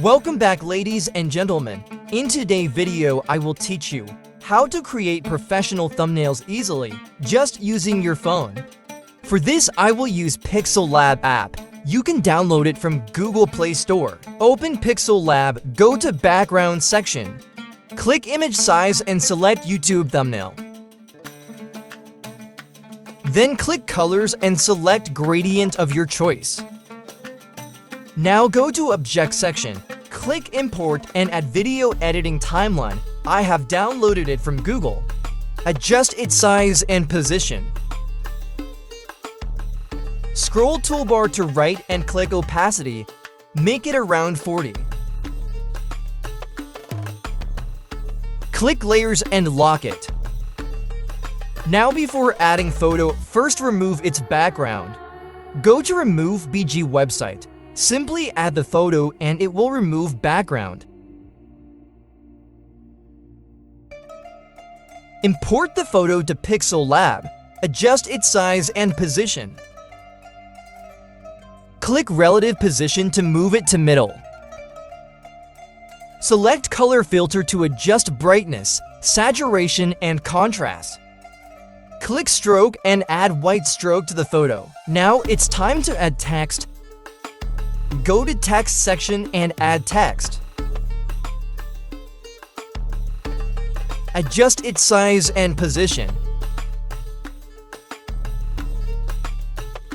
Welcome back, ladies and gentlemen. In today's video, I will teach you how to create professional thumbnails easily, just using your phone. For this, I will use PixelLab app. You can download it from Google Play Store. Open PixelLab, go to Background section. Click Image Size and select YouTube Thumbnail. Then click Colors and select Gradient of your choice. Now go to Object section, click Import and add Video Editing Timeline. I have downloaded it from Google. Adjust its size and position. Scroll toolbar to right and click Opacity. Make it around 40. Click Layers and lock it. Now before adding photo, first remove its background. Go to Remove BG website. Simply add the photo and it will remove background. Import the photo to PixelLab. Adjust its size and position. Click Relative Position to move it to middle. Select Color Filter to adjust brightness, saturation, and contrast. Click Stroke and add white stroke to the photo. Now it's time to add text. Go to Text section and add text. Adjust its size and position.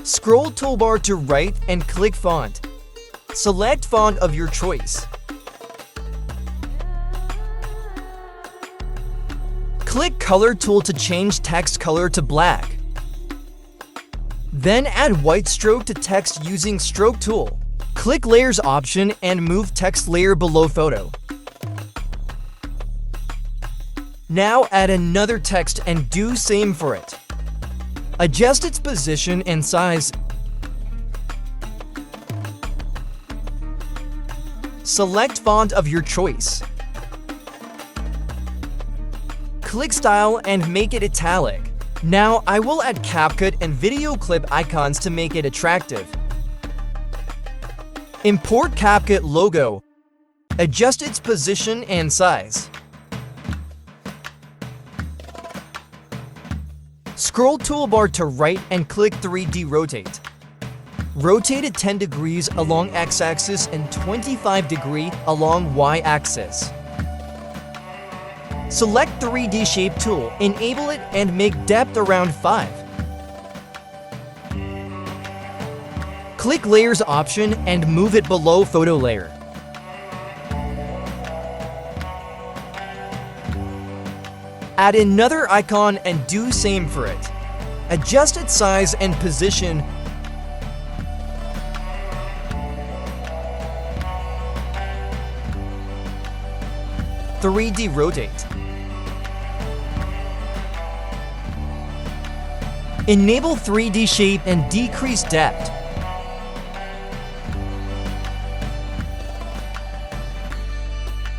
Scroll toolbar to right and click Font. Select font of your choice. Click Color tool to change text color to black. Then add white stroke to text using Stroke tool. Click Layers option and move text layer below photo. Now add another text and do same for it. Adjust its position and size. Select font of your choice. Click Style and make it italic. Now I will add CapCut and video clip icons to make it attractive. Import CapCut logo. Adjust its position and size. Scroll toolbar to right and click 3D Rotate. Rotate it 10 degrees along x-axis and 25 degrees along y-axis. Select 3D Shape tool, enable it and make depth around 5. Click Layers option and move it below photo layer. Add another icon and do same for it. Adjust its size and position. "3D Rotate". Enable 3D Shape and decrease depth.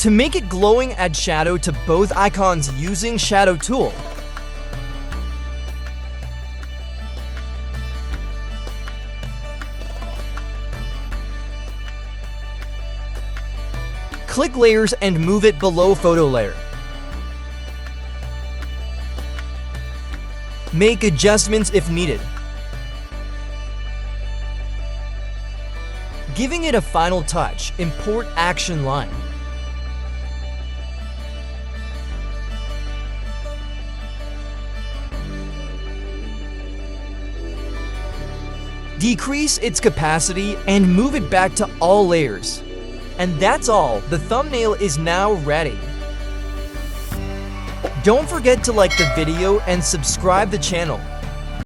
To make it glowing, add shadow to both icons using Shadow tool. Click Layers and move it below photo layer. Make adjustments if needed. Giving it a final touch, import action line. Decrease its capacity and move it back to all layers. And that's all, the thumbnail is now ready. Don't forget to like the video and subscribe the channel.